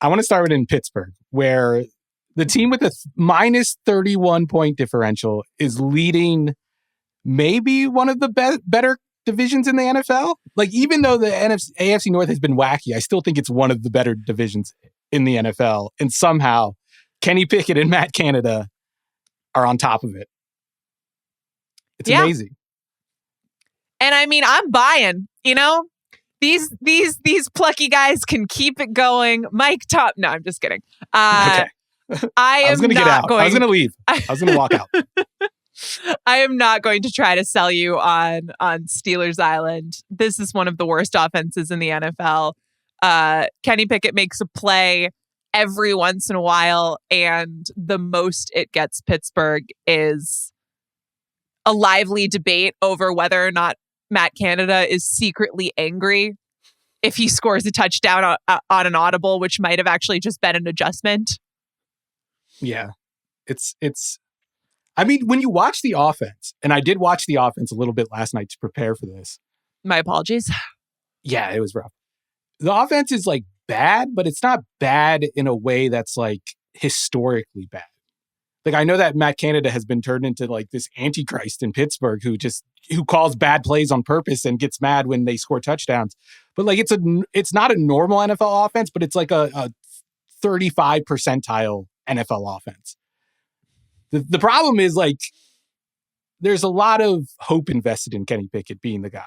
I want to start with in Pittsburgh, where the team with a minus 31 point differential is leading maybe one of the better divisions in the NFL. Like, even though the AFC North has been wacky, I still think it's one of the better divisions in the NFL. And somehow Kenny Pickett and Matt Canada are on top of it. It's amazing. And I mean, I'm buying, these plucky guys can keep it going. Mike Top. No, I'm just kidding. Okay. I was going to get out. I was going to leave. I was going to walk out. I am not going to try to sell you on Steelers Island. This is one of the worst offenses in the NFL. Kenny Pickett makes a play every once in a while, and the most it gets Pittsburgh is a lively debate over whether or not Matt Canada is secretly angry if he scores a touchdown on an audible, which might have actually just been an adjustment. Yeah. I mean, when you watch the offense, and I did watch the offense a little bit last night to prepare for this. My apologies. Yeah, it was rough. The offense is like bad, but it's not bad in a way that's like historically bad. Like, I know that Matt Canada has been turned into like this antichrist in Pittsburgh who calls bad plays on purpose and gets mad when they score touchdowns. But like, it's not a normal NFL offense, but it's like a 35 percentile NFL offense. The problem is, like, there's a lot of hope invested in Kenny Pickett being the guy.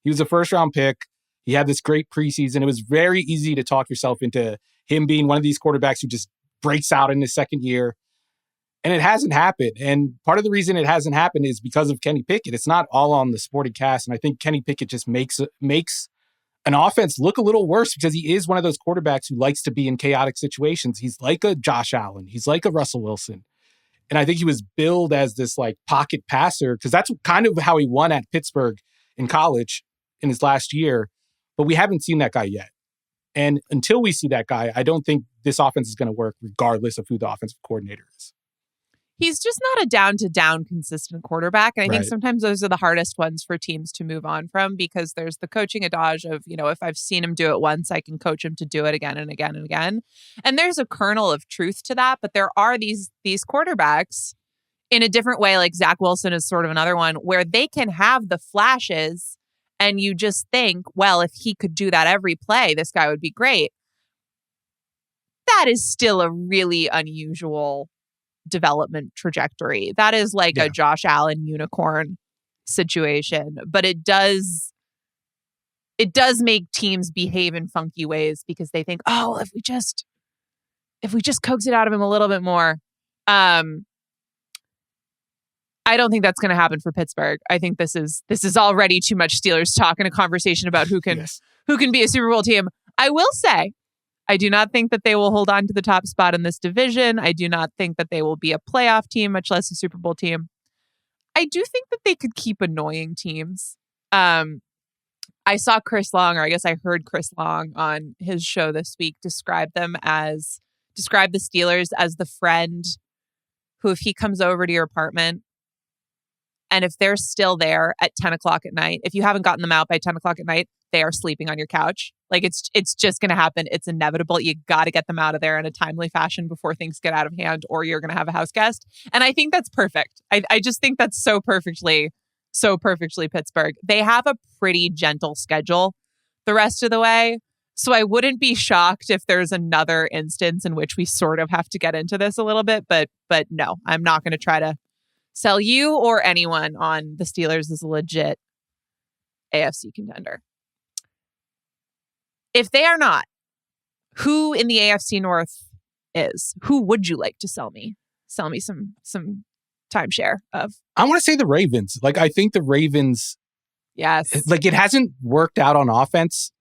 He was a first-round pick. He had this great preseason. It was very easy to talk yourself into him being one of these quarterbacks who just breaks out in his second year. And it hasn't happened. And part of the reason it hasn't happened is because of Kenny Pickett. It's not all on the supporting cast. And I think Kenny Pickett just makes an offense look a little worse because he is one of those quarterbacks who likes to be in chaotic situations. He's like a Josh Allen. He's like a Russell Wilson. And I think he was billed as this like pocket passer because that's kind of how he won at Pittsburgh in college in his last year. But we haven't seen that guy yet. And until we see that guy, I don't think this offense is going to work regardless of who the offensive coordinator is. He's just not a down-to-down consistent quarterback. And I think sometimes those are the hardest ones for teams to move on from because there's the coaching adage of, if I've seen him do it once, I can coach him to do it again and again and again. And there's a kernel of truth to that. But there are these quarterbacks in a different way, like Zach Wilson is sort of another one, where they can have the flashes and you just think, well, if he could do that every play, this guy would be great. That is still a really unusual development trajectory. That is like a Josh Allen unicorn situation, but it does make teams behave in funky ways because they think, oh, if we just coax it out of him a little bit more. I don't think that's going to happen for Pittsburgh. I think this is already too much Steelers talk in a conversation about who can be a Super Bowl team. I will say, I do not think that they will hold on to the top spot in this division. I do not think that they will be a playoff team, much less a Super Bowl team. I do think that they could keep annoying teams. I saw Chris Long, or I guess I heard Chris Long on his show this week describe the Steelers as the friend who, if he comes over to your apartment and if they're still there at 10 o'clock at night, if you haven't gotten them out by 10 o'clock at night, they are sleeping on your couch. Like it's just going to happen. It's inevitable. You got to get them out of there in a timely fashion before things get out of hand or you're going to have a house guest. And I think that's perfect. I just think that's so perfectly Pittsburgh. They have a pretty gentle schedule the rest of the way. So I wouldn't be shocked if there's another instance in which we sort of have to get into this a little bit. But no, I'm not going to try to sell you or anyone on the Steelers as a legit AFC contender. If they are not, who in the AFC North is? Who would you like to sell me? Sell me some timeshare of. I want to say the Ravens. Like, I think the Ravens. Yes. Like, it hasn't worked out on offense,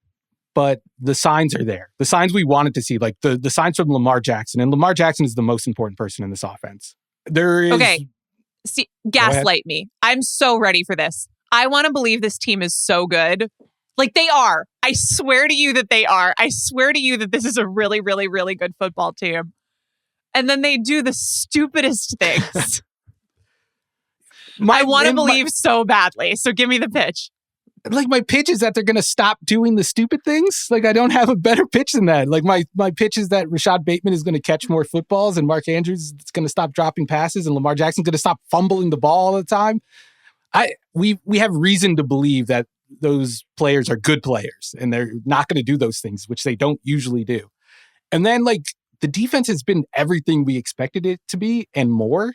but the signs are there. The signs we wanted to see, like the signs from Lamar Jackson. And Lamar Jackson is the most important person in this offense. There is. Okay. See, gaslight me. I'm so ready for this. I want to believe this team is so good. Like, they are. I swear to you that they are. I swear to you that this is a really, really, really good football team. And then they do the stupidest things. I want to believe so badly. So give me the pitch. Like, my pitch is that they're going to stop doing the stupid things. Like, I don't have a better pitch than that. Like, my pitch is that Rashad Bateman is going to catch more footballs and Mark Andrews is going to stop dropping passes and Lamar Jackson's going to stop fumbling the ball all the time. We have reason to believe that those players are good players and they're not going to do those things, which they don't usually do. And then, like, the defense has been everything we expected it to be and more.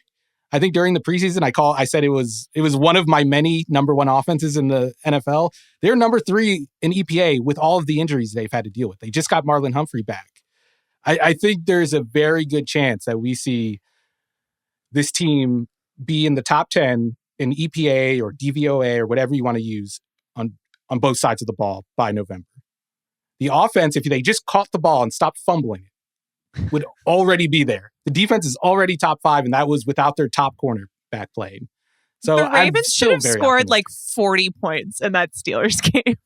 I think during the preseason, I said it was one of my many number one offenses in the NFL. They're number 3 in EPA with all of the injuries they've had to deal with. They just got Marlon Humphrey back. I think there's a very good chance that we see this team be in the top 10 in EPA or DVOA or whatever you want to use on both sides of the ball by November. The offense, if they just caught the ball and stopped fumbling it, would already be there. The defense is already top 5, and that was without their top cornerback playing. So the Ravens should have scored like 40 points in that Steelers game.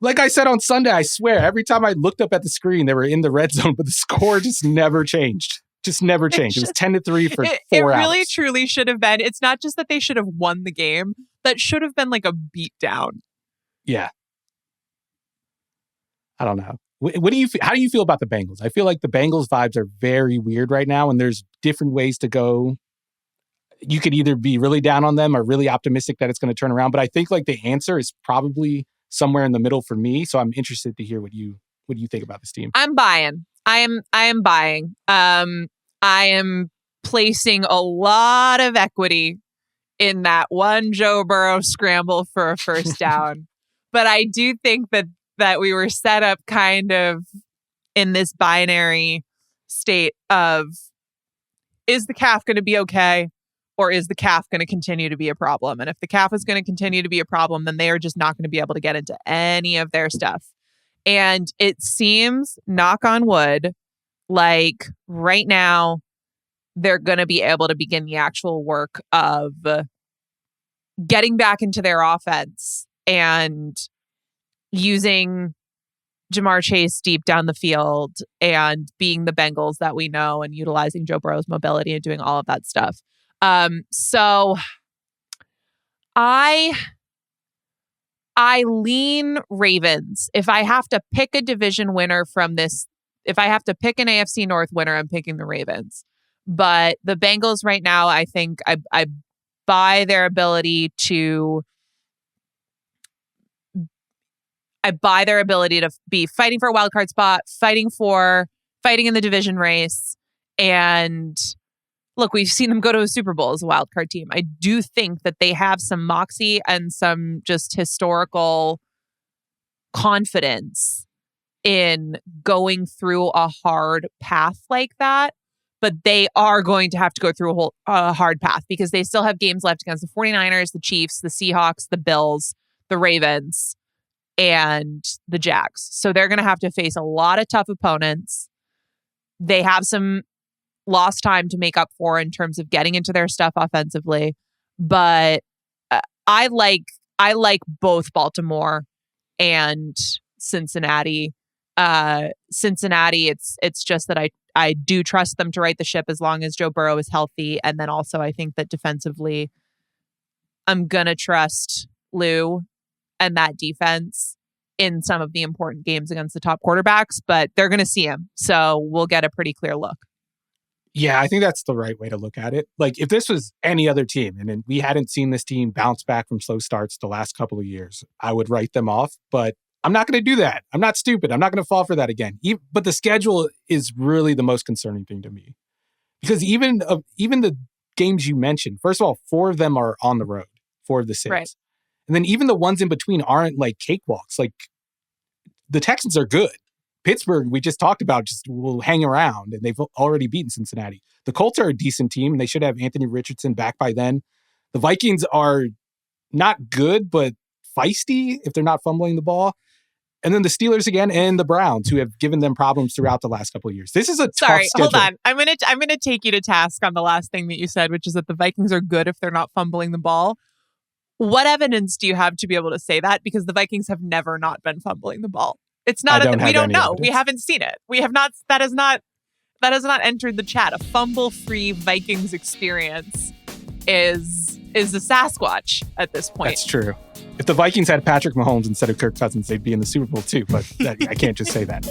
Like I said on Sunday, I swear, every time I looked up at the screen, they were in the red zone, but the score just never changed. Just never changed. It was 10-3 for 4 hours. It really, truly should have been. It's not just that they should have won the game. That should have been like a beatdown. Yeah. I don't know. How do you feel about the Bengals? I feel like the Bengals vibes are very weird right now, and there's different ways to go. You could either be really down on them or really optimistic that it's going to turn around. But I think like the answer is probably somewhere in the middle for me. So I'm interested to hear what you think about this team. I'm buying. I am buying. I am placing a lot of equity in that one Joe Burrow scramble for a first down. But I do think that we were set up kind of in this binary state of, is the calf going to be okay? Or is the calf going to continue to be a problem? And if the calf is going to continue to be a problem, then they are just not going to be able to get into any of their stuff. And it seems, knock on wood, like right now, they're going to be able to begin the actual work of getting back into their offense and using Jamar Chase deep down the field and being the Bengals that we know and utilizing Joe Burrow's mobility and doing all of that stuff. So I lean Ravens. If I have to pick a division winner from this, if I have to pick an AFC North winner, I'm picking the Ravens. But the Bengals right now, I think I buy their ability to be fighting for a wild card spot, fighting in the division race. And look, we've seen them go to a Super Bowl as a wild card team. I do think that they have some moxie and some just historical confidence in going through a hard path like that. But they are going to have to go through a hard path because they still have games left against the 49ers, the Chiefs, the Seahawks, the Bills, the Ravens, and the Jags. So they're going to have to face a lot of tough opponents. They have some lost time to make up for in terms of getting into their stuff offensively. But I like both Baltimore and Cincinnati. Cincinnati, it's just that I do trust them to right the ship as long as Joe Burrow is healthy. And then also I think that defensively, I'm going to trust Lou and that defense in some of the important games against the top quarterbacks, but they're going to see him. So we'll get a pretty clear look. Yeah, I think that's the right way to look at it. Like if this was any other team and we hadn't seen this team bounce back from slow starts the last couple of years, I would write them off, but I'm not going to do that. I'm not stupid. I'm not going to fall for that again. But the schedule is really the most concerning thing to me because even the games you mentioned, first of all, 4 of them are on the road, 4 of the 6. Right. And then even the ones in between aren't like cakewalks. Like the Texans are good. Pittsburgh, we just talked about, just will hang around, and they've already beaten Cincinnati. The Colts are a decent team, and they should have Anthony Richardson back by then. The Vikings are not good, but feisty if they're not fumbling the ball. And then the Steelers again, and the Browns, who have given them problems throughout the last couple of years. This is a tough schedule. Hold on. I'm gonna take you to task on the last thing that you said, which is that the Vikings are good if they're not fumbling the ball. What evidence do you have to be able to say that? Because the Vikings have never not been fumbling the ball. It's not. We don't know. Evidence. We haven't seen it. We have not. That has not entered the chat. A fumble-free Vikings experience is a Sasquatch at this point. That's true. If the Vikings had Patrick Mahomes instead of Kirk Cousins, they'd be in the Super Bowl too. But I can't just say that.